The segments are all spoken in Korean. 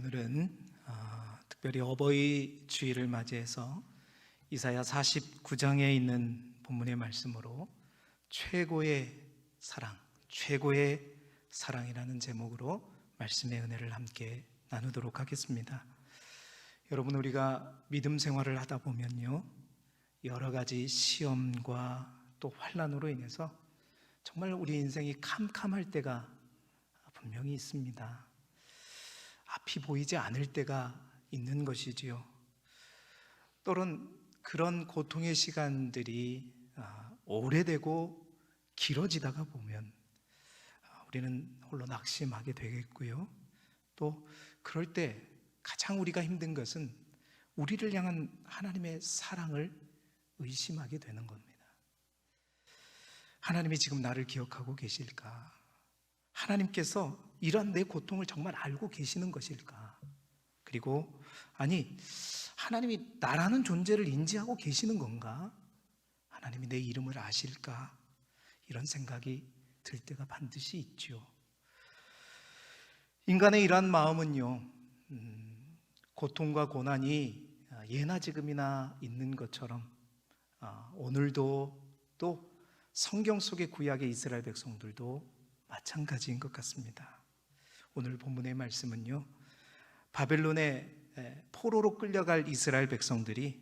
오늘은 특별히 어버이 주일을 맞이해서 이사야 49장에 있는 본문의 말씀으로 최고의 사랑, 최고의 사랑이라는 제목으로 말씀의 은혜를 함께 나누도록 하겠습니다. 여러분, 우리가 믿음 생활을 하다 보면요, 여러 가지 시험과 또 환난으로 인해서 정말 우리 인생이 캄캄할 때가 분명히 있습니다. 앞이 보이지 않을 때가 있는 것이지요. 또는 그런 고통의 시간들이 오래되고 길어지다가 보면 우리는 홀로 낙심하게 되겠고요. 또 그럴 때 가장 우리가 힘든 것은 우리를 향한 하나님의 사랑을 의심하게 되는 겁니다. 하나님이 지금 나를 기억하고 계실까? 하나님께서 이런 내 고통을 정말 알고 계시는 것일까? 그리고 하나님이 나라는 존재를 인지하고 계시는 건가? 하나님이 내 이름을 아실까? 이런 생각이 들 때가 반드시 있죠. 인간의 이러한 마음은요, 고통과 고난이 예나 지금이나 있는 것처럼 오늘도 또 성경 속의 구약의 이스라엘 백성들도 마찬가지인 것 같습니다. 오늘 본문의 말씀은요, 바벨론의 포로로 끌려갈 이스라엘 백성들이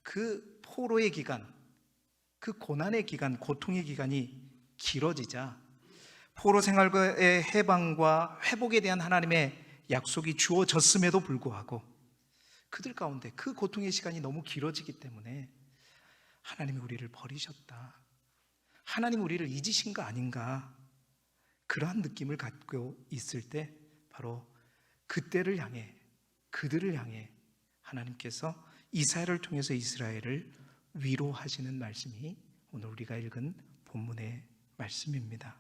그 포로의 기간, 그 고난의 기간, 고통의 기간이 길어지자 포로 생활과의 해방과 회복에 대한 하나님의 약속이 주어졌음에도 불구하고 그들 가운데 그 고통의 시간이 너무 길어지기 때문에 하나님이 우리를 버리셨다, 하나님 우리를 잊으신 거 아닌가, 그러한 느낌을 갖고 있을 때 바로 그때를 향해, 그들을 향해 하나님께서 이사야를 통해서 이스라엘을 위로하시는 말씀이 오늘 우리가 읽은 본문의 말씀입니다.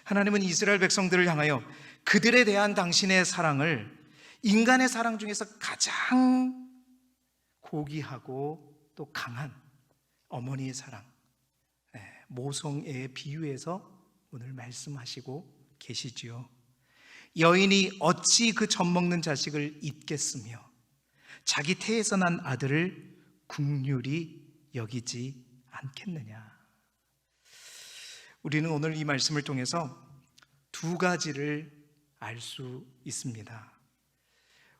하나님은 이스라엘 백성들을 향하여 그들에 대한 당신의 사랑을 인간의 사랑 중에서 가장 고귀하고 또 강한 어머니의 사랑, 모성애에 비유해서 오늘 말씀하시고 계시지요. 여인이 어찌 그 젖먹는 자식을 잊겠으며 자기 태에서 난 아들을 긍휼히 여기지 않겠느냐. 우리는 오늘 이 말씀을 통해서 두 가지를 알 수 있습니다.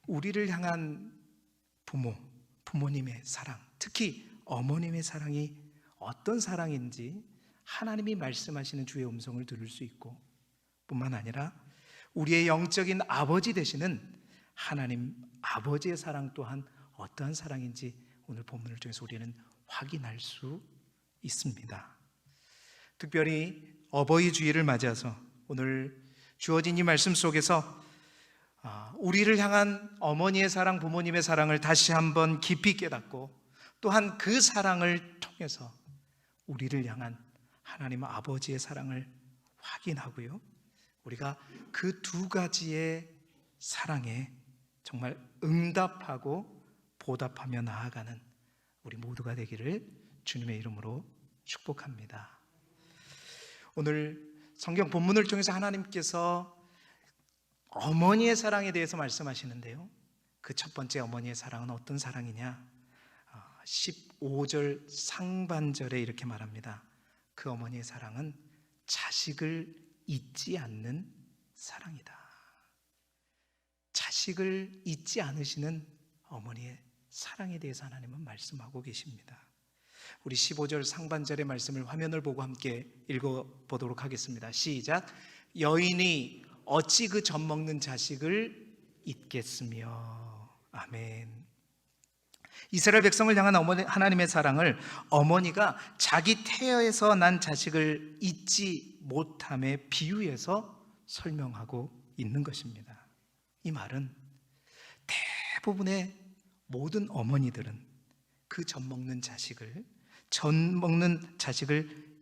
우리를 향한 부모님의 사랑, 특히 어머님의 사랑이 어떤 사랑인지 하나님이 말씀하시는 주의 음성을 들을 수 있고, 뿐만 아니라 우리의 영적인 아버지 되시는 하나님 아버지의 사랑 또한 어떠한 사랑인지 오늘 본문을 통해서 우리는 확인할 수 있습니다. 특별히 어버이 주일을 맞아서 오늘 주어진 이 말씀 속에서 우리를 향한 어머니의 사랑, 부모님의 사랑을 다시 한번 깊이 깨닫고, 또한 그 사랑을 통해서 우리를 향한 하나님 아버지의 사랑을 확인하고요, 우리가 그 두 가지의 사랑에 정말 응답하고 보답하며 나아가는 우리 모두가 되기를 주님의 이름으로 축복합니다. 오늘 성경 본문을 통해서 하나님께서 어머니의 사랑에 대해서 말씀하시는데요, 그 첫 번째 어머니의 사랑은 어떤 사랑이냐? 15절 상반절에 이렇게 말합니다. 그 어머니의 사랑은 자식을 잊지 않는 사랑이다. 자식을 잊지 않으시는 어머니의 사랑에 대해서 하나님은 말씀하고 계십니다. 우리 15절 상반절의 말씀을 화면을 보고 함께 읽어보도록 하겠습니다. 시작. 여인이 어찌 그 젖먹는 자식을 잊겠으며. 아멘. 이스라엘 백성을 향한 하나님의 사랑을 어머니가 자기 태에서 난 자식을 잊지 못함에 비유해서 설명하고 있는 것입니다. 이 말은 대부분의 모든 어머니들은 그 젖먹는 자식을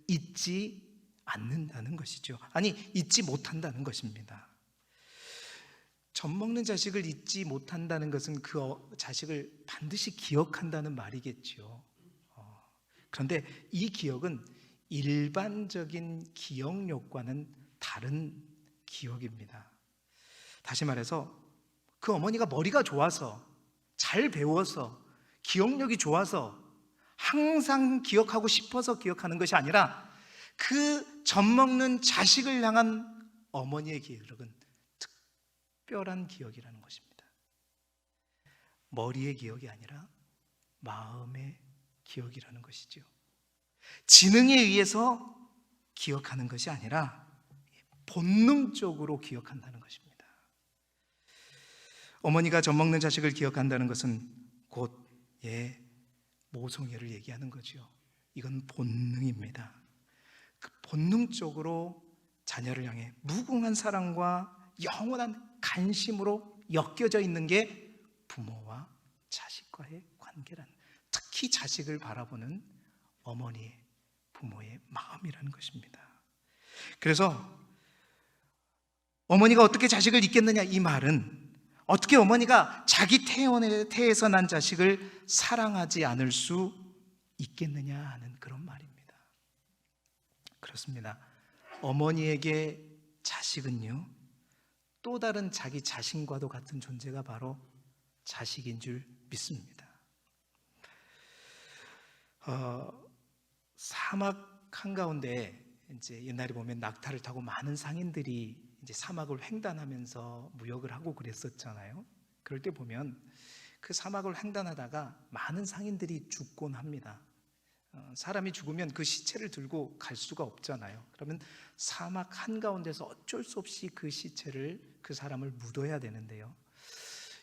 잊지 않는다는 것이죠. 잊지 못한다는 것입니다. 젖먹는 자식을 잊지 못한다는 것은 그 자식을 반드시 기억한다는 말이겠죠. 그런데 이 기억은 일반적인 기억력과는 다른 기억입니다. 다시 말해서 그 어머니가 머리가 좋아서, 잘 배워서, 기억력이 좋아서 항상 기억하고 싶어서 기억하는 것이 아니라 그 젖먹는 자식을 향한 어머니의 기억은 특별한 기억이라는 것입니다. 머리의 기억이 아니라 마음의 기억이라는 것이죠. 지능에 의해서 기억하는 것이 아니라 본능적으로 기억한다는 것입니다. 어머니가 젖먹는 자식을 기억한다는 것은 곧 모성애를 얘기하는 거죠. 이건 본능입니다. 그 본능적으로 자녀를 향해 무궁한 사랑과 영원한 관심으로 엮여져 있는 게 부모와 자식과의 관계라는, 특히 자식을 바라보는 어머니의, 부모의 마음이라는 것입니다. 그래서 어머니가 어떻게 자식을 잊겠느냐, 이 말은 어떻게 어머니가 자기 태에서 난 자식을 사랑하지 않을 수 있겠느냐 하는 그런 말입니다. 그렇습니다. 어머니에게 자식은요, 또 다른 자기 자신과도 같은 존재가 바로 자식인 줄 믿습니다. 사막 한가운데 이제 옛날에 보면 낙타를 타고 많은 상인들이 이제 사막을 횡단하면서 무역을 하고 그랬었잖아요. 그럴 때 보면 그 사막을 횡단하다가 많은 상인들이 죽곤 합니다. 사람이 죽으면 그 시체를 들고 갈 수가 없잖아요. 그러면 사막 한가운데서 어쩔 수 없이 그 시체를, 그 사람을 묻어야 되는데요.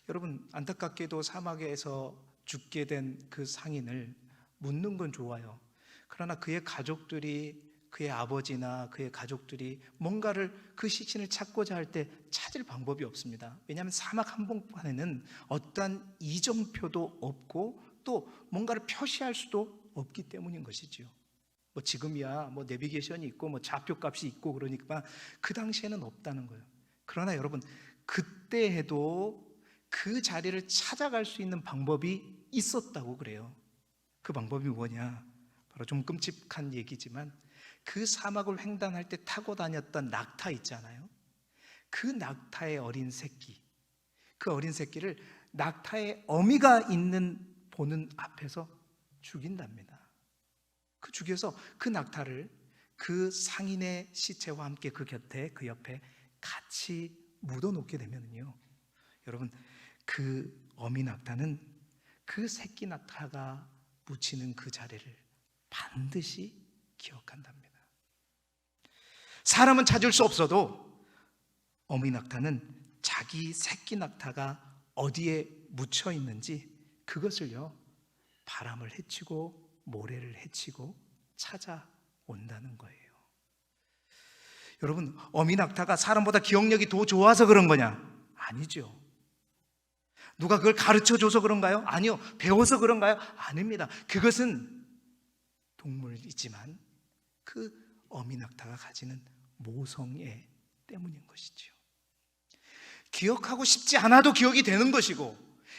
여러분, 안타깝게도 사막에서 죽게 된 그 상인을 묻는 건 좋아요. 그러나 그의 가족들이, 그의 아버지나 그의 가족들이 뭔가를, 그 시신을 찾고자 할 때 찾을 방법이 없습니다. 왜냐하면 사막 한복판에는 어떠한 이정표도 없고 또 뭔가를 표시할 수도 없기 때문인 것이지요. 뭐 지금이야 뭐 내비게이션이 있고 뭐 좌표값이 있고 그러니까 그 당시에는 없다는 거예요. 그러나 여러분, 그때 해도 그 자리를 찾아갈 수 있는 방법이 있었다고 그래요. 그 방법이 뭐냐? 바로 좀 끔찍한 얘기지만 그 사막을 횡단할 때 타고 다녔던 낙타 있잖아요. 그 낙타의 어린 새끼, 그 어린 새끼를 낙타의 어미가 있는 보는 앞에서 죽인답니다. 그 죽여서 그 낙타를 그 상인의 시체와 함께 그 곁에, 그 옆에 같이 묻어놓게 되면요, 여러분, 그 어미 낙타는 그 새끼 낙타가 묻히는 그 자리를 반드시 기억한답니다. 사람은 찾을 수 없어도 어미 낙타는 자기 새끼 낙타가 어디에 묻혀 있는지 그것을요, 바람을 헤치고 모래를 헤치고 찾아온다는 거예요. 여러분, 어미 낙타가 사람보다 기억력이 더 좋아서 그런 거냐? 아니죠. 누가 그걸 가르쳐줘서 그런가요? 아니요. 배워서 그런가요? 아닙니다. 그것은 동물이지만 그 어미 낙타가 가지는 모성애 때문인 것이죠. 기억하고 싶지 않아도 기억이 되는 것이고,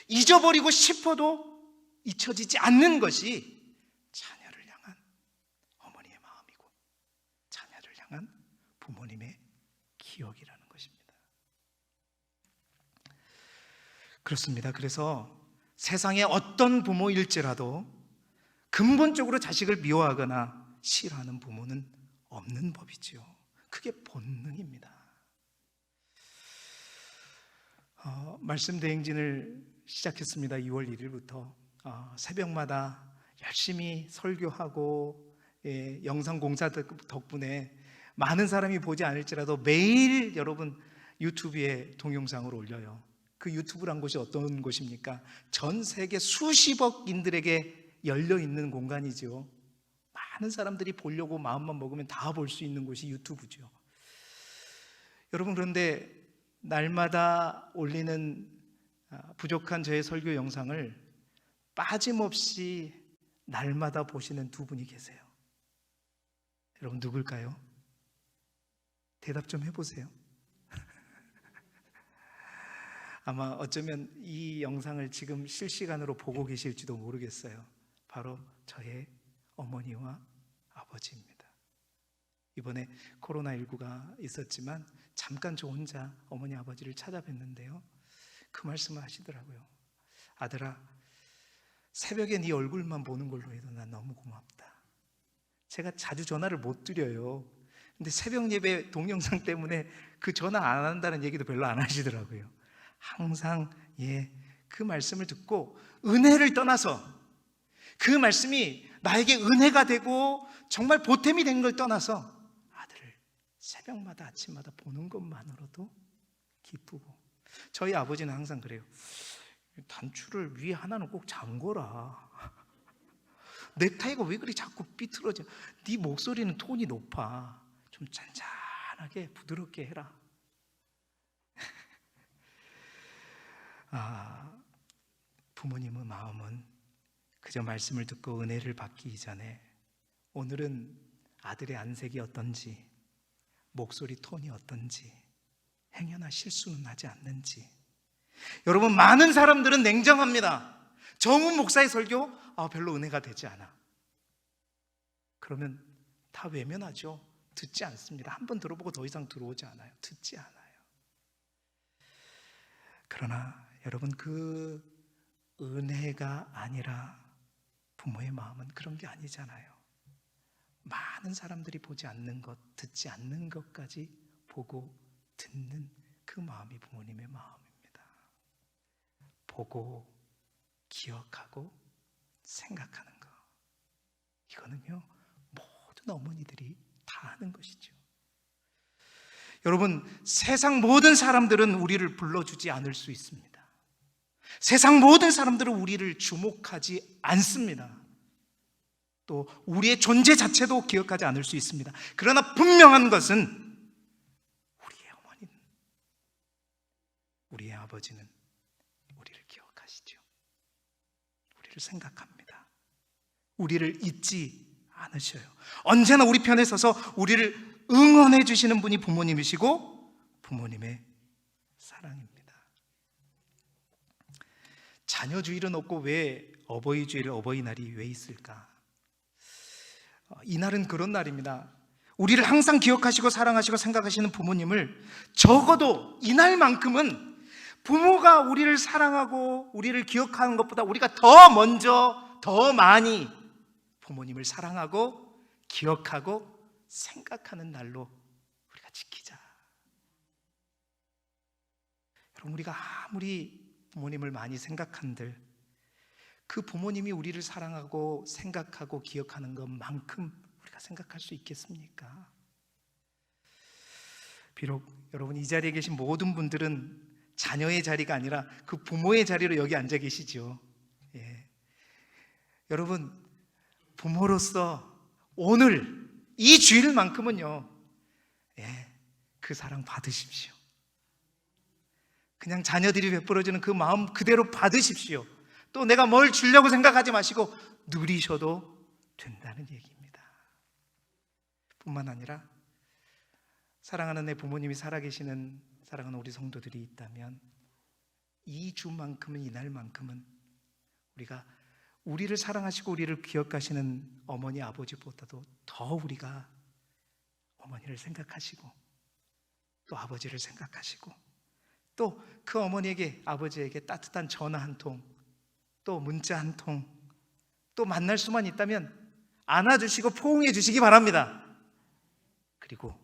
잊어버리고 싶어도 잊혀지지 않는 것이 자녀를 향한 어머니의 마음이고 자녀를 향한 부모님의 기억이라는 것입니다. 그렇습니다. 그래서 세상에 어떤 부모일지라도 근본적으로 자식을 미워하거나 싫어하는 부모는 없는 법이지요. 그게 본능입니다. 말씀 대행진을 시작했습니다. 2월 1일부터 새벽마다 열심히 설교하고 영상 공사 덕분에 많은 사람이 보지 않을지라도 매일 여러분 유튜브에 동영상을 올려요. 그 유튜브란 곳이 어떤 곳입니까? 전 세계 수십억인들에게 열려있는 공간이죠. 많은 사람들이 보려고 마음만 먹으면 다 볼 수 있는 곳이 유튜브죠. 여러분, 그런데 날마다 올리는 부족한 저의 설교 영상을 빠짐없이 날마다 보시는 두 분이 계세요. 여러분, 누굴까요? 대답 좀 해보세요. 아마 어쩌면 이 영상을 지금 실시간으로 보고 계실지도 모르겠어요. 바로 저의 어머니와 아버지입니다. 이번에 코로나19가 있었지만 잠깐 저 혼자 어머니 아버지를 찾아뵀는데요, 그 말씀을 하시더라고요. 아들아, 새벽에 네 얼굴만 보는 걸로 해도 난 너무 고맙다. 제가 자주 전화를 못 드려요. 근데 새벽 예배 동영상 때문에 그 전화 안 한다는 얘기도 별로 안 하시더라고요. 항상 그 말씀을 듣고 은혜를 떠나서, 그 말씀이 나에게 은혜가 되고 정말 보탬이 된 걸 떠나서 아들을 새벽마다 아침마다 보는 것만으로도 기쁘고. 저희 아버지는 항상 그래요. 단추를 위에 하나는 꼭 잠궈라. 넥타이가 왜 그리 자꾸 삐뚤어져? 네 목소리는 톤이 높아. 좀 잔잔하게 부드럽게 해라. 부모님의 마음은 그저 말씀을 듣고 은혜를 받기 이전에 오늘은 아들의 안색이 어떤지, 목소리 톤이 어떤지, 행여나 실수는 하지 않는지. 여러분, 많은 사람들은 냉정합니다. 정훈 목사의 설교 별로 은혜가 되지 않아. 그러면 다 외면하죠. 듣지 않습니다. 한번 들어보고 더 이상 들어오지 않아요. 듣지 않아요. 그러나 여러분, 그 은혜가 아니라 부모의 마음은 그런 게 아니잖아요. 많은 사람들이 보지 않는 것, 듣지 않는 것까지 보고 듣는 그 마음이 부모님의 마음입니다. 보고 기억하고 생각하는 것, 이거는요 모든 어머니들이 다 하는 것이죠. 여러분, 세상 모든 사람들은 우리를 불러주지 않을 수 있습니다. 세상 모든 사람들은 우리를 주목하지 않습니다. 또 우리의 존재 자체도 기억하지 않을 수 있습니다. 그러나 분명한 것은 우리의 어머니는, 우리의 아버지는 우리를 기억하시죠. 우리를 생각합니다. 우리를 잊지 않으셔요. 언제나 우리 편에 서서 우리를 응원해 주시는 분이 부모님이시고 부모님의 사랑입니다. 자녀주일은 없고 왜 어버이주일, 어버이날이 왜 있을까? 이날은 그런 날입니다. 우리를 항상 기억하시고 사랑하시고 생각하시는 부모님을 적어도 이날만큼은 부모가 우리를 사랑하고 우리를 기억하는 것보다 우리가 더 먼저, 더 많이 부모님을 사랑하고 기억하고 생각하는 날로 우리가 지키자. 여러분, 우리가 아무리 부모님을 많이 생각한들 그 부모님이 우리를 사랑하고 생각하고 기억하는 것만큼 우리가 생각할 수 있겠습니까? 비록 여러분, 이 자리에 계신 모든 분들은 자녀의 자리가 아니라 그 부모의 자리로 여기 앉아 계시죠. 여러분, 부모로서 오늘 이 주일만큼은요, 그 사랑 받으십시오. 그냥 자녀들이 베풀어주는 그 마음 그대로 받으십시오. 또 내가 뭘 주려고 생각하지 마시고 누리셔도 된다는 얘기입니다. 뿐만 아니라 사랑하는 내 부모님이 살아계시는 사랑하는 우리 성도들이 있다면 이 주만큼은, 이날만큼은 우리가 우리를 사랑하시고 우리를 기억하시는 어머니 아버지보다도 더 우리가 어머니를 생각하시고 또 아버지를 생각하시고 또 그 어머니에게, 아버지에게 따뜻한 전화 한 통, 또 문자 한 통, 또 만날 수만 있다면 안아주시고 포옹해 주시기 바랍니다. 그리고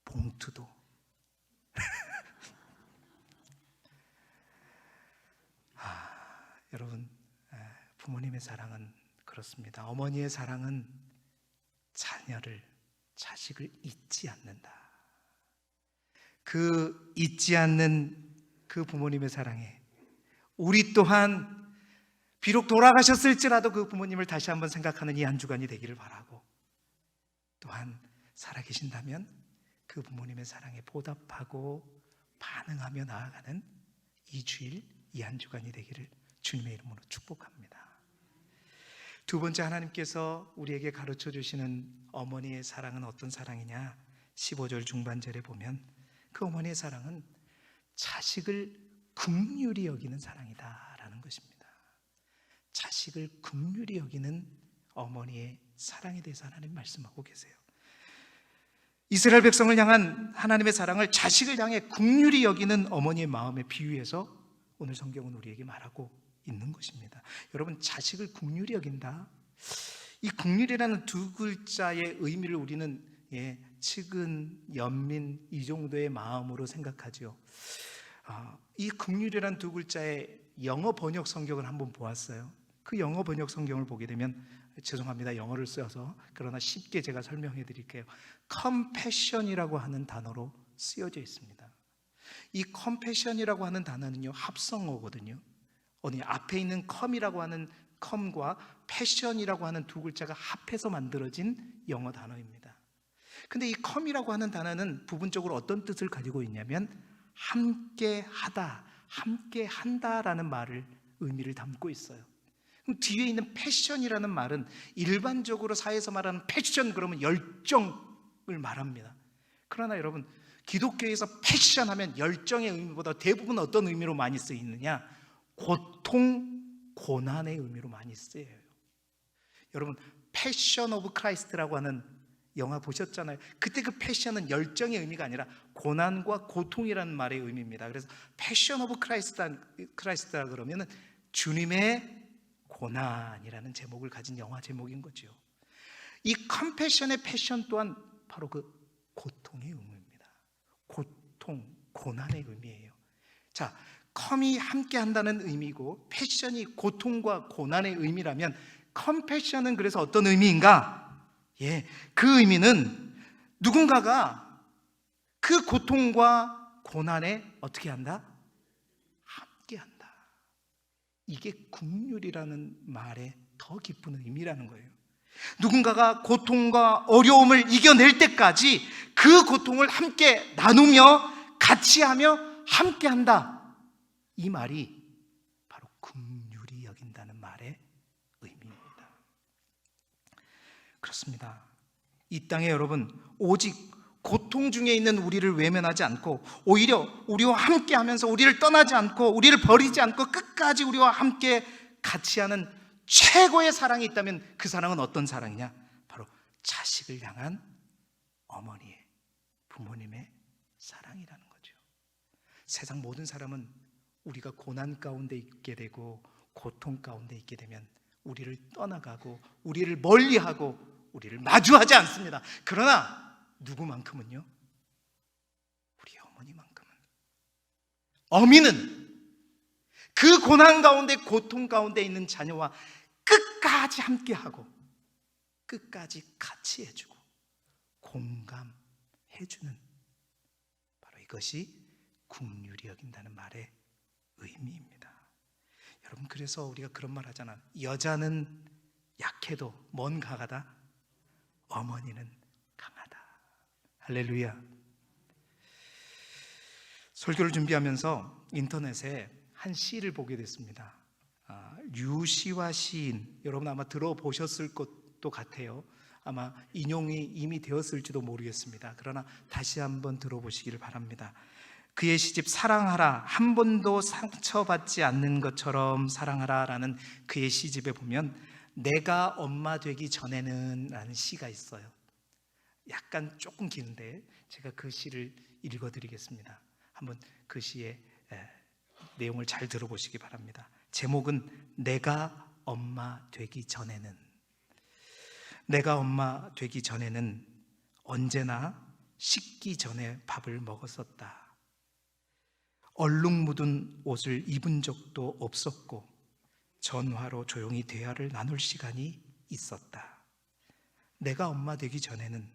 봉투도 여러분, 부모님의 사랑은 그렇습니다. 어머니의 사랑은 자식을 잊지 않는다. 그 잊지 않는 그 부모님의 사랑에 우리 또한 비록 돌아가셨을지라도 그 부모님을 다시 한번 생각하는 이 한 주간이 되기를 바라고, 또한 살아계신다면 그 부모님의 사랑에 보답하고 반응하며 나아가는 이 주일, 이 한 주간이 되기를 주님의 이름으로 축복합니다. 두 번째, 하나님께서 우리에게 가르쳐 주시는 어머니의 사랑은 어떤 사랑이냐? 15절 중반절에 보면 그 어머니의 사랑은 자식을 긍휼히 여기는 사랑이다라는 것입니다. 자식을 긍휼히 여기는 어머니의 사랑에 대해서 하나님 말씀하고 계세요. 이스라엘 백성을 향한 하나님의 사랑을 자식을 향해 긍휼히 여기는 어머니의 마음에 비유해서 오늘 성경은 우리에게 말하고 있는 것입니다. 여러분, 자식을 긍휼히 여긴다. 이 긍휼이라는 두 글자의 의미를 우리는 측은, 연민 이 정도의 마음으로 생각하죠. 이 긍휼이라는 두 글자의 영어 번역 성경을 한번 보았어요. 그 영어 번역 성경을 보게 되면, 죄송합니다, 영어를 써서, 그러나 쉽게 제가 설명해 드릴게요. compassion이라고 하는 단어로 쓰여져 있습니다. 이 compassion이라고 하는 단어는요, 합성어거든요. 앞에 있는 com이라고 하는 com과 passion이라고 하는 두 글자가 합해서 만들어진 영어 단어입니다. 근데 이 com이라고 하는 단어는 부분적으로 어떤 뜻을 가지고 있냐면 함께 하다, 함께 한다라는 말을 의미를 담고 있어요. 그럼 뒤에 있는 passion이라는 말은 일반적으로 사회에서 말하는 passion, 그러면 열정을 말합니다. 그러나 여러분, 기독교에서 패션 하면 열정의 의미보다 대부분 어떤 의미로 많이 쓰이느냐? 고통, 고난의 의미로 많이 쓰여요. 여러분, 패션 오브 크라이스트라고 하는 영화 보셨잖아요. 그때 그 패션은 열정의 의미가 아니라 고난과 고통이라는 말의 의미입니다. 그래서 패션 오브 크라이스트라 그러면 주님의 고난이라는 제목을 가진 영화 제목인 거죠. 이 컴패션의 패션 또한 바로 그 고통의 의미입니다. 고통, 고난의 의미예요. 자, 컴이 함께 한다는 의미고 패션이 고통과 고난의 의미라면 컴패션은 그래서 어떤 의미인가? 그 의미는 누군가가 그 고통과 고난에 어떻게 한다? 함께 한다. 이게 긍휼이라는 말의 더 깊은 의미라는 거예요. 누군가가 고통과 어려움을 이겨낼 때까지 그 고통을 함께 나누며 같이 하며 함께 한다. 이 말이 바로 긍휼히 여긴다는 말의 의미입니다. 그렇습니다. 이 땅에 여러분, 오직 고통 중에 있는 우리를 외면하지 않고 오히려 우리와 함께 하면서 우리를 떠나지 않고 우리를 버리지 않고 끝까지 우리와 함께 같이 하는 최고의 사랑이 있다면 그 사랑은 어떤 사랑이냐? 바로 자식을 향한 어머니의, 부모님의 사랑이라는 거죠. 세상 모든 사람은 우리가 고난 가운데 있게 되고 고통 가운데 있게 되면 우리를 떠나가고 우리를 멀리하고 우리를 마주하지 않습니다. 그러나 누구만큼은요? 우리 어머니만큼은, 어미는 그 고난 가운데 고통 가운데 있는 자녀와 끝까지 함께하고 끝까지 같이 해주고 공감해주는, 바로 이것이 긍휼히 여긴다는 말의 의미입니다. 여러분, 그래서 우리가 그런 말 하잖아. 여자는 약해도 뭔 강하다? 어머니는 강하다. 할렐루야. 설교를 준비하면서 인터넷에 한 시를 보게 됐습니다. 류시화 시인, 여러분 아마 들어보셨을 것도 같아요. 아마 인용이 이미 되었을지도 모르겠습니다. 그러나 다시 한번 들어보시기를 바랍니다. 그의 시집 사랑하라, 한 번도 상처받지 않는 것처럼 사랑하라 라는 그의 시집에 보면 내가 엄마 되기 전에는 라는 시가 있어요. 약간 조금 긴데 제가 그 시를 읽어드리겠습니다. 한번 그 시의 내용을 잘 들어보시기 바랍니다. 제목은 내가 엄마 되기 전에는. 내가 엄마 되기 전에는 언제나 식기 전에 밥을 먹었었다. 얼룩 묻은 옷을 입은 적도 없었고 전화로 조용히 대화를 나눌 시간이 있었다. 내가 엄마 되기 전에는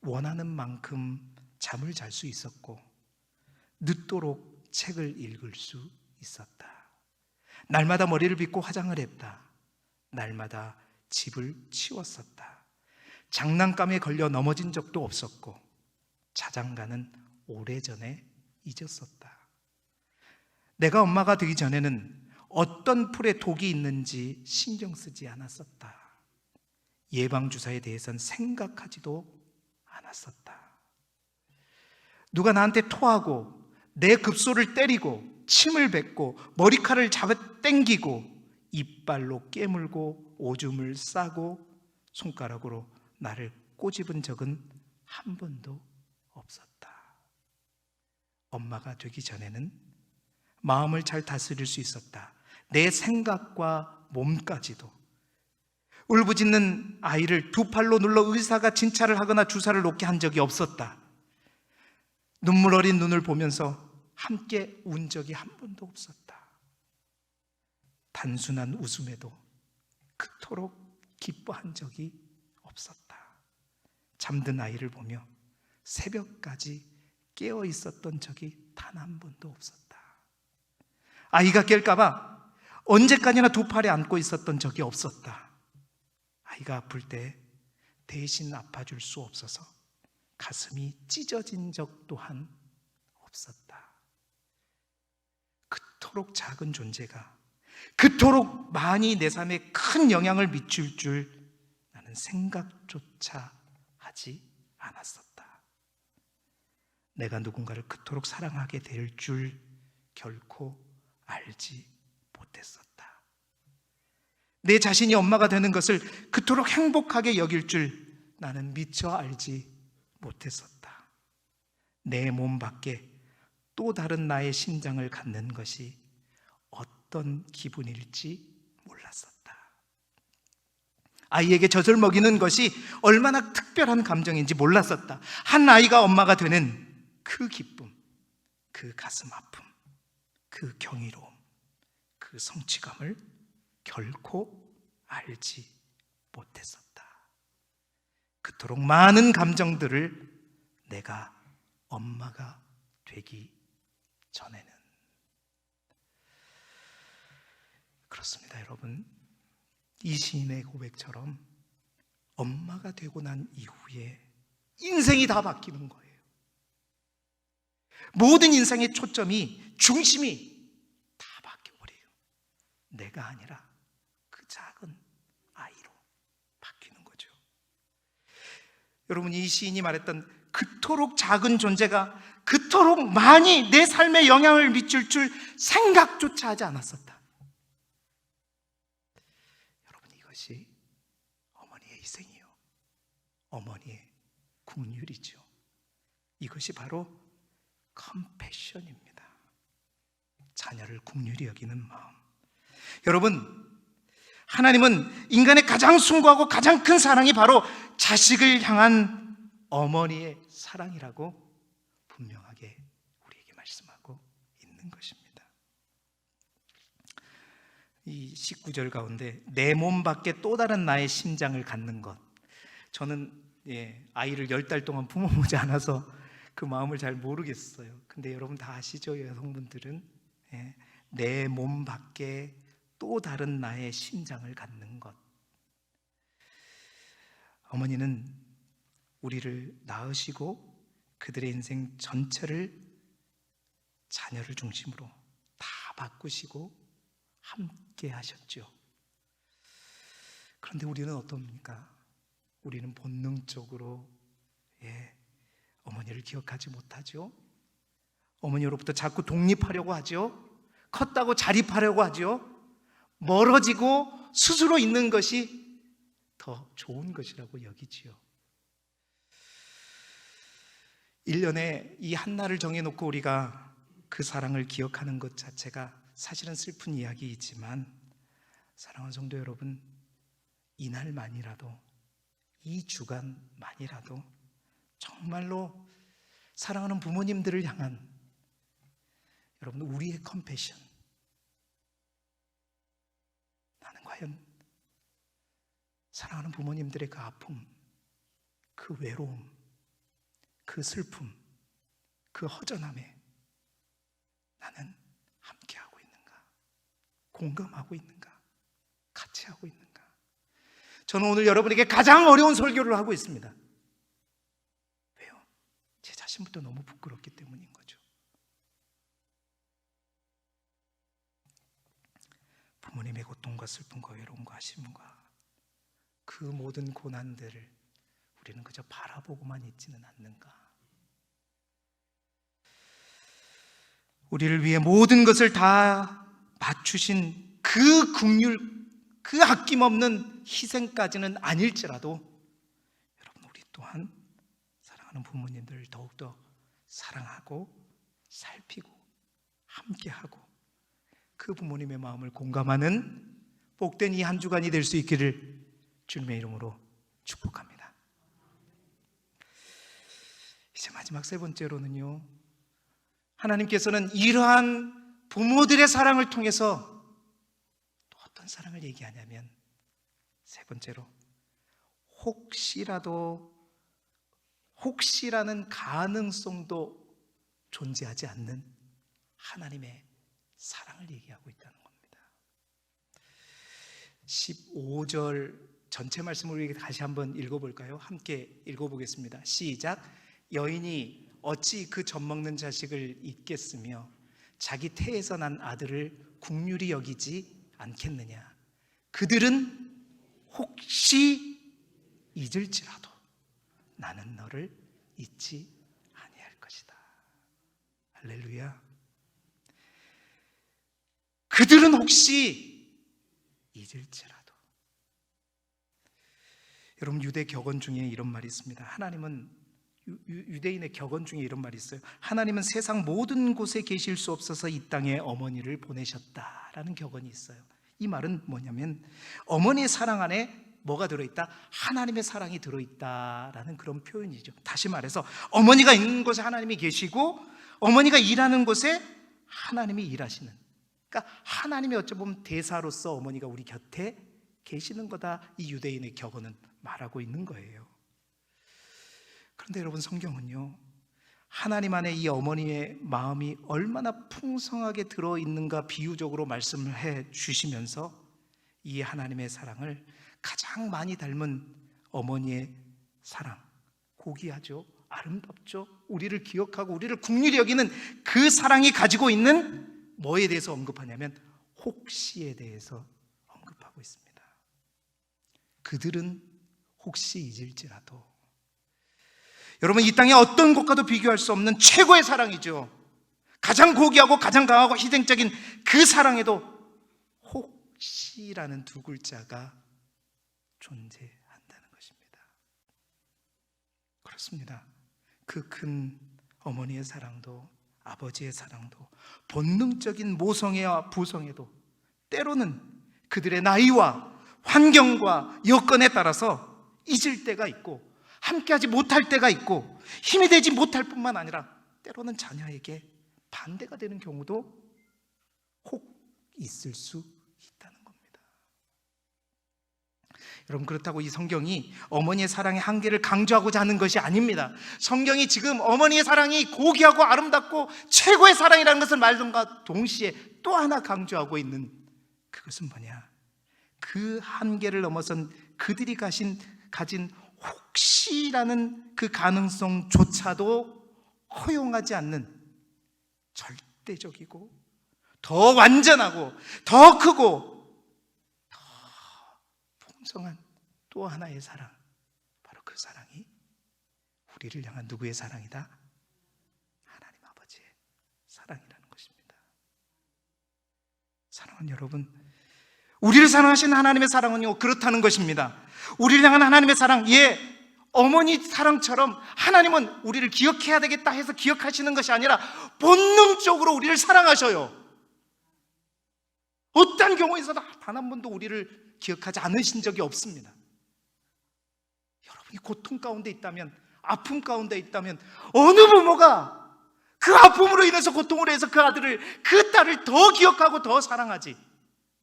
원하는 만큼 잠을 잘 수 있었고 늦도록 책을 읽을 수 있었다. 날마다 머리를 빗고 화장을 했다. 날마다 집을 치웠었다. 장난감에 걸려 넘어진 적도 없었고 자장가는 오래전에 잊었었다. 내가 엄마가 되기 전에는 어떤 풀에 독이 있는지 신경 쓰지 않았었다. 예방주사에 대해서는 생각하지도 않았었다. 누가 나한테 토하고 내 급소를 때리고 침을 뱉고 머리카락을 잡아 당기고 이빨로 깨물고 오줌을 싸고 손가락으로 나를 꼬집은 적은 한 번도 없었다. 엄마가 되기 전에는 마음을 잘 다스릴 수 있었다. 내 생각과 몸까지도. 울부짖는 아이를 두 팔로 눌러 의사가 진찰을 하거나 주사를 놓게 한 적이 없었다. 눈물 어린 눈을 보면서 함께 운 적이 한 번도 없었다. 단순한 웃음에도 그토록 기뻐한 적이 없었다. 잠든 아이를 보며 새벽까지 깨어 있었던 적이 단 한 번도 없었다. 아이가 깰까봐 언제까지나 두 팔에 안고 있었던 적이 없었다. 아이가 아플 때 대신 아파줄 수 없어서 가슴이 찢어진 적 또한 없었다. 그토록 작은 존재가 그토록 많이 내 삶에 큰 영향을 미칠 줄 나는 생각조차 하지 않았었다. 내가 누군가를 그토록 사랑하게 될 줄 결코 알지 못했었다. 내 자신이 엄마가 되는 것을 그토록 행복하게 여길 줄 나는 미처 알지 못했었다. 내 몸 밖에 또 다른 나의 심장을 갖는 것이 어떤 기분일지 몰랐었다. 아이에게 젖을 먹이는 것이 얼마나 특별한 감정인지 몰랐었다. 한 아이가 엄마가 되는 그 기쁨, 그 가슴 아픔, 그 경이로움, 그 성취감을 결코 알지 못했었다. 그토록 많은 감정들을 내가 엄마가 되기 전에는. 그렇습니다, 여러분. 이 시인의 고백처럼 엄마가 되고 난 이후에 인생이 다 바뀌는 거예요. 모든 인생의 초점이, 중심이 다 바뀌어버려요. 내가 아니라 그 작은 아이로 바뀌는 거죠. 여러분, 이 시인이 말했던 그토록 작은 존재가 그토록 많이 내 삶에 영향을 미칠 줄 생각조차 하지 않았었다. 여러분, 이것이 어머니의 희생이요, 어머니의 긍휼이죠. 이것이 바로 컴패션입니다. 자녀를 긍휼히 여기는 마음. 여러분, 하나님은 인간의 가장 숭고하고 가장 큰 사랑이 바로 자식을 향한 어머니의 사랑이라고 분명하게 우리에게 말씀하고 있는 것입니다. 이 19절 가운데 내 몸 밖에 또 다른 나의 심장을 갖는 것. 저는 아이를 10달 동안 부모 보지 않아서 그 마음을 잘 모르겠어요. 근데 여러분 다 아시죠? 여성분들은 내 몸 밖에 또 다른 나의 심장을 갖는 것. 어머니는 우리를 낳으시고 그들의 인생 전체를 자녀를 중심으로 다 바꾸시고 함께 하셨죠. 그런데 우리는 어떻습니까? 우리는 본능적으로 어머니를 기억하지 못하죠. 어머니로부터 자꾸 독립하려고 하죠. 컸다고 자립하려고 하죠. 멀어지고 스스로 있는 것이 더 좋은 것이라고 여기지요. 1년에 이 한날을 정해놓고 우리가 그 사랑을 기억하는 것 자체가 사실은 슬픈 이야기이지만, 사랑하는 성도 여러분, 이날만이라도, 이 주간만이라도 정말로 사랑하는 부모님들을 향한 여러분 우리의 컴패션, 나는 과연 사랑하는 부모님들의 그 아픔, 그 외로움, 그 슬픔, 그 허전함에 나는 함께하고 있는가? 공감하고 있는가? 같이 하고 있는가? 저는 오늘 여러분에게 가장 어려운 설교를 하고 있습니다. 왜요? 제 자신부터 너무 부끄럽기 때문인 거죠. 부모님의 고통과 슬픔과 외로움과 아쉬움과 그 모든 고난들을 우리는 그저 바라보고만 있지는 않는가? 우리를 위해 모든 것을 다 맞추신 그 긍휼, 그 아낌없는 희생까지는 아닐지라도 여러분, 우리 또한 사랑하는 부모님들을 더욱더 사랑하고 살피고 함께하고 그 부모님의 마음을 공감하는 복된 이 한 주간이 될 수 있기를 주님의 이름으로 축복합니다. 이제 마지막 세 번째로는요, 하나님께서는 이러한 부모들의 사랑을 통해서 또 어떤 사랑을 얘기하냐면, 세 번째로 혹시라는 가능성도 존재하지 않는 하나님의 사랑을 얘기하고 있다는 겁니다. 15절 전체 말씀을 우리 다시 한번 읽어볼까요? 함께 읽어보겠습니다. 시작. 여인이 어찌 그 젖먹는 자식을 잊겠으며 자기 태에서 난 아들을 긍휼히 여기지 않겠느냐. 그들은 혹시 잊을지라도 나는 너를 잊지 아니할 것이다. 할렐루야. 그들은 혹시 잊을지라도. 여러분, 유대 격언 중에 이런 말이 있습니다. 하나님은, 유대인의 격언 중에 이런 말이 있어요. 하나님은 세상 모든 곳에 계실 수 없어서 이 땅에 어머니를 보내셨다라는 격언이 있어요. 이 말은 뭐냐면, 어머니의 사랑 안에 뭐가 들어있다? 하나님의 사랑이 들어있다라는 그런 표현이죠. 다시 말해서 어머니가 있는 곳에 하나님이 계시고, 어머니가 일하는 곳에 하나님이 일하시는, 그러니까 하나님이 어찌 보면 대사로서 어머니가 우리 곁에 계시는 거다, 이 유대인의 격언은 말하고 있는 거예요. 그런데 여러분, 성경은요, 하나님 안에 이 어머니의 마음이 얼마나 풍성하게 들어있는가 비유적으로 말씀을 해 주시면서 이 하나님의 사랑을 가장 많이 닮은 어머니의 사랑, 고귀하죠, 아름답죠, 우리를 기억하고 우리를 긍휼히 여기는 그 사랑이 가지고 있는 뭐에 대해서 언급하냐면 혹시에 대해서 언급하고 있습니다. 그들은 혹시 잊을지라도. 여러분, 이 땅에 어떤 것과도 비교할 수 없는 최고의 사랑이죠. 가장 고귀하고 가장 강하고 희생적인 그 사랑에도 혹시라는 두 글자가 존재한다는 것입니다. 그렇습니다. 그 큰 어머니의 사랑도 아버지의 사랑도 본능적인 모성애와 부성애도 때로는 그들의 나이와 환경과 여건에 따라서 잊을 때가 있고 함께하지 못할 때가 있고 힘이 되지 못할 뿐만 아니라 때로는 자녀에게 반대가 되는 경우도 혹 있을 수 있다는 겁니다. 여러분, 그렇다고 이 성경이 어머니의 사랑의 한계를 강조하고자 하는 것이 아닙니다. 성경이 지금 어머니의 사랑이 고귀하고 아름답고 최고의 사랑이라는 것을 말씀과 동시에 또 하나 강조하고 있는 그것은 뭐냐? 그 한계를 넘어선 그들이 가진 혹시라는 그 가능성조차도 허용하지 않는 절대적이고 더 완전하고 더 크고 더 풍성한 또 하나의 사랑, 바로 그 사랑이 우리를 향한 누구의 사랑이다? 하나님 아버지의 사랑이라는 것입니다. 사랑하는 여러분, 우리를 사랑하시는 하나님의 사랑은요, 그렇다는 것입니다. 우리를 향한 하나님의 사랑, 어머니 사랑처럼 하나님은 우리를 기억해야 되겠다 해서 기억하시는 것이 아니라 본능적으로 우리를 사랑하셔요. 어떤 경우에서도 단 한 번도 우리를 기억하지 않으신 적이 없습니다. 여러분이 고통 가운데 있다면, 아픔 가운데 있다면 어느 부모가 그 아픔으로 인해서 고통을 해서 그 아들을, 그 딸을 더 기억하고 더 사랑하지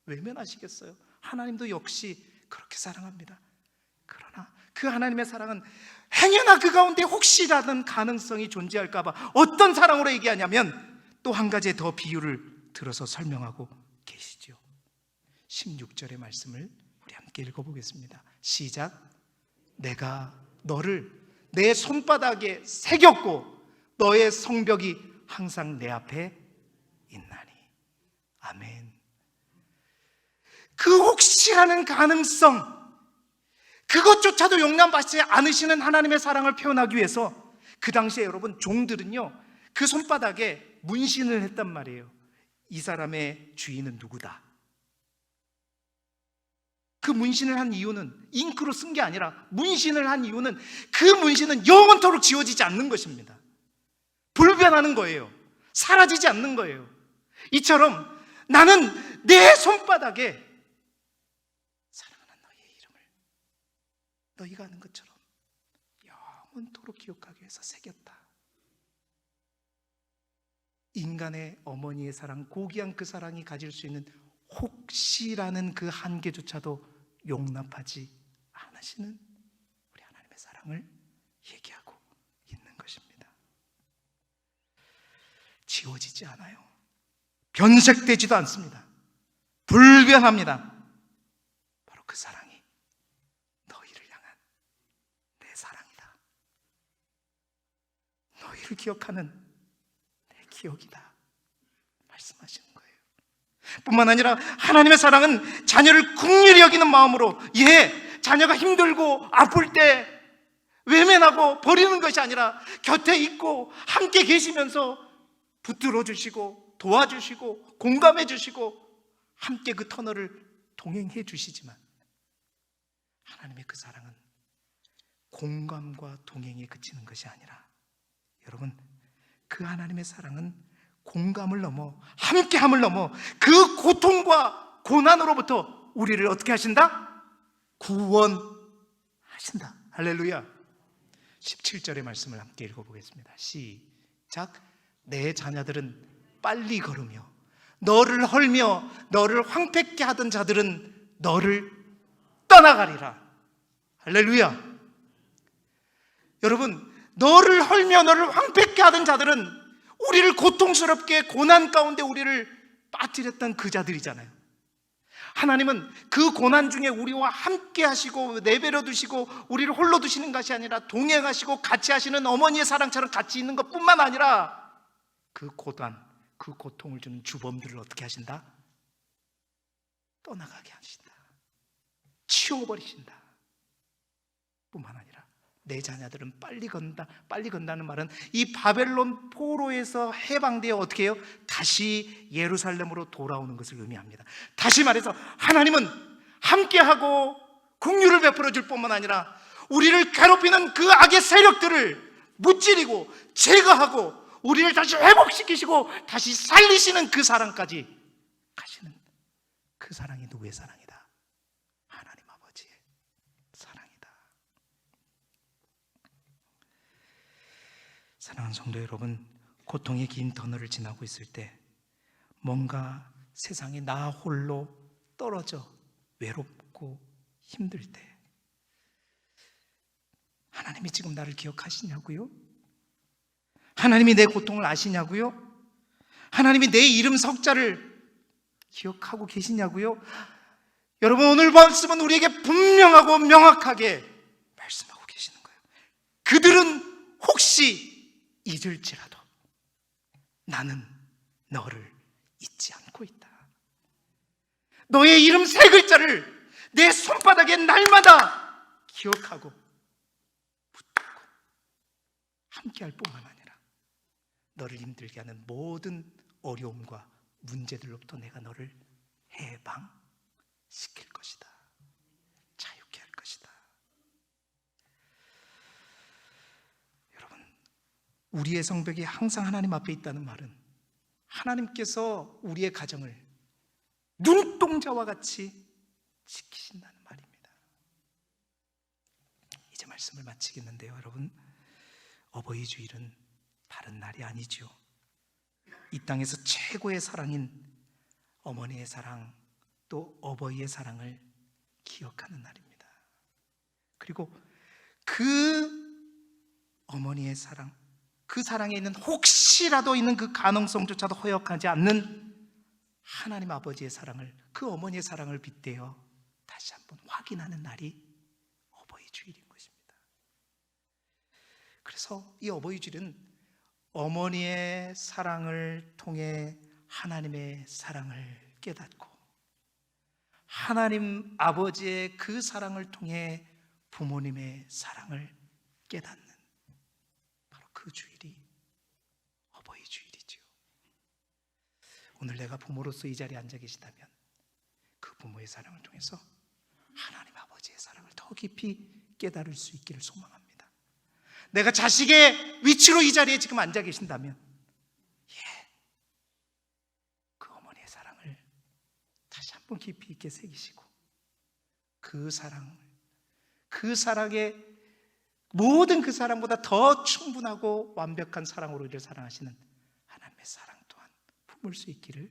외면하시겠어요? 하나님도 역시 그렇게 사랑합니다. 그러나 그 하나님의 사랑은 행여나 그 가운데 혹시라는 가능성이 존재할까봐 어떤 사랑으로 얘기하냐면 또 한 가지의 더 비유를 들어서 설명하고 계시죠. 16절의 말씀을 우리 함께 읽어보겠습니다. 시작. 내가 너를 내 손바닥에 새겼고 너의 성벽이 항상 내 앞에 있나니. 아멘. 그 혹시라는 가능성, 그것조차도 용납받지 않으시는 하나님의 사랑을 표현하기 위해서 그 당시에 여러분, 종들은요 그 손바닥에 문신을 했단 말이에요. 이 사람의 주인은 누구다. 그 문신을 한 이유는 잉크로 쓴 게 아니라, 문신을 한 이유는 그 문신은 영원토록 지워지지 않는 것입니다. 불변하는 거예요. 사라지지 않는 거예요. 이처럼 나는 내 손바닥에 사랑하는 너희의 이름을 너희가 아는 것처럼 영원토록 기억하기 위해서 새겼다. 인간의 어머니의 사랑, 고귀한 그 사랑이 가질 수 있는 혹시라는 그 한계조차도 용납하지 않으시는 우리 하나님의 사랑을 얘기하고 있는 것입니다. 지워지지 않아요. 변색되지도 않습니다. 불변합니다. 바로 그 사랑이 너희를 향한 내 사랑이다. 너희를 기억하는 내 기억이다 말씀하시는 거예요. 뿐만 아니라 하나님의 사랑은 자녀를 긍휼히 여기는 마음으로, 자녀가 힘들고 아플 때 외면하고 버리는 것이 아니라 곁에 있고 함께 계시면서 붙들어 주시고 도와주시고 공감해 주시고 함께 그 터널을 동행해 주시지만, 하나님의 그 사랑은 공감과 동행에 그치는 것이 아니라, 여러분, 그 하나님의 사랑은 공감을 넘어, 함께함을 넘어 그 고통과 고난으로부터 우리를 어떻게 하신다? 구원하신다. 할렐루야. 17절의 말씀을 함께 읽어보겠습니다. 시작. 내 자녀들은 빨리 걸으며 너를 헐며 너를 황폐케 하던 자들은 너를 떠나가리라. 할렐루야. 여러분, 너를 헐며 너를 황폐케 하던 자들은 우리를 고통스럽게 고난 가운데 우리를 빠뜨렸던 그 자들이잖아요. 하나님은 그 고난 중에 우리와 함께 하시고 내버려 두시고 우리를 홀로 두시는 것이 아니라 동행하시고 같이 하시는 어머니의 사랑처럼 같이 있는 것뿐만 아니라 그 고난, 그 고통을 주는 주범들을 어떻게 하신다? 떠나가게 하신다. 치워버리신다. 뿐만 아니라 내 자녀들은 빨리 건다. 빨리 건다는 말은 이 바벨론 포로에서 해방되어 어떻게 해요? 다시 예루살렘으로 돌아오는 것을 의미합니다. 다시 말해서 하나님은 함께하고 긍휼을 베풀어 줄 뿐만 아니라 우리를 괴롭히는 그 악의 세력들을 무찌르고 제거하고 우리를 다시 회복시키시고 다시 살리시는 그 사랑까지 가시는 그 사랑이 누구의 사랑이다? 하나님 아버지의 사랑이다. 사랑하는 성도 여러분, 고통의 긴 터널을 지나고 있을 때, 뭔가 세상에 나 홀로 떨어져 외롭고 힘들 때, 하나님이 지금 나를 기억하시냐고요? 하나님이 내 고통을 아시냐고요? 하나님이 내 이름 석자를 기억하고 계시냐고요? 여러분, 오늘 말씀은 우리에게 분명하고 명확하게 말씀하고 계시는 거예요. 그들은 혹시 잊을지라도 나는 너를 잊지 않고 있다. 너의 이름 세 글자를 내 손바닥에 날마다 기억하고 붙들고 함께할 뿐만 아니라 너를 힘들게 하는 모든 어려움과 문제들로부터 내가 너를 해방시킬 것이다. 자유케 할 것이다. 여러분, 우리의 성벽이 항상 하나님 앞에 있다는 말은 하나님께서 우리의 가정을 눈동자와 같이 지키신다는 말입니다. 이제 말씀을 마치겠는데요, 여러분, 어버이 주일은 다른 날이 아니죠. 이 땅에서 최고의 사랑인 어머니의 사랑, 또 어버이의 사랑을 기억하는 날입니다. 그리고 그 어머니의 사랑, 그 사랑에 있는 혹시라도 있는 그 가능성조차도 허역하지 않는 하나님 아버지의 사랑을, 그 어머니의 사랑을 빗대어 다시 한번 확인하는 날이 어버이 주일인 것입니다. 그래서 이 어버이 주일은 어머니의 사랑을 통해 하나님의 사랑을 깨닫고, 하나님 아버지의 그 사랑을 통해 부모님의 사랑을 깨닫는 바로 그 주일이 어버이 주일이죠. 오늘 내가 부모로서 이 자리에 앉아 계시다면 그 부모의 사랑을 통해서 하나님 아버지의 사랑을 더 깊이 깨달을 수 있기를 소망합니다. 내가 자식의 위치로 이 자리에 지금 앉아 계신다면 그 어머니의 사랑을 한번 깊이 있게 새기시고 그 사랑에 모든 그 사랑보다 더 충분하고 완벽한 사랑으로 우리를 사랑하시는 하나님의 사랑 또한 품을 수 있기를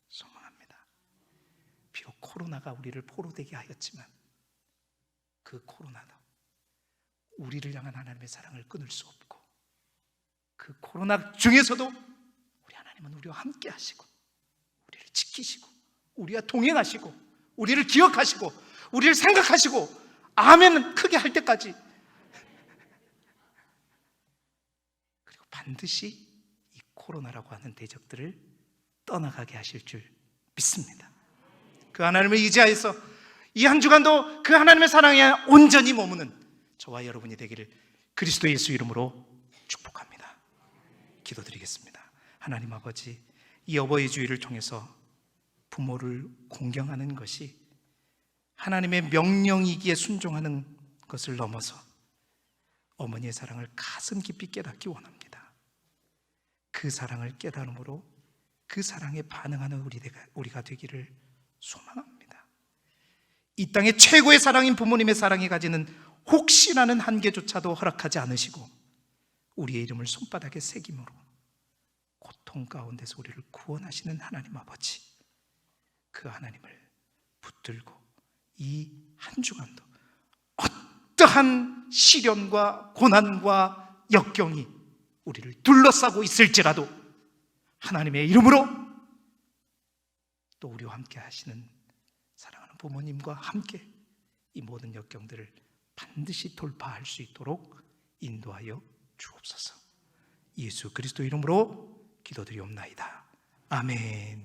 소망합니다. 비록 코로나가 우리를 포로되게 하였지만 그 코로나도 우리를 향한 하나님의 사랑을 끊을 수 없고, 그 코로나 중에서도 우리 하나님은 우리와 함께 하시고 우리를 지키시고 우리와 동행하시고 우리를 기억하시고 우리를 생각하시고 아멘 크게 할 때까지, 그리고 반드시 이 코로나라고 하는 대적들을 떠나가게 하실 줄 믿습니다. 그 하나님을 의지하여서 이 한 주간도 그 하나님의 사랑에 온전히 머무는 저와 여러분이 되기를 그리스도 예수 이름으로 축복합니다. 기도드리겠습니다. 하나님 아버지, 이 어버이 주일을 통해서 부모를 공경하는 것이 하나님의 명령이기에 순종하는 것을 넘어서 어머니의 사랑을 가슴 깊이 깨닫기 원합니다. 그 사랑을 깨달음으로 그 사랑에 반응하는 우리가 되기를 소망합니다. 이 땅의 최고의 사랑인 부모님의 사랑이 가지는 혹시라는 한계조차도 허락하지 않으시고 우리의 이름을 손바닥에 새김으로 고통 가운데서 우리를 구원하시는 하나님 아버지, 그 하나님을 붙들고 이 한 주간도 어떠한 시련과 고난과 역경이 우리를 둘러싸고 있을지라도 하나님의 이름으로 또 우리와 함께 하시는 사랑하는 부모님과 함께 이 모든 역경들을 반드시 돌파할 수 있도록 인도하여 주옵소서. 예수 그리스도 이름으로 기도드리옵나이다. 아멘.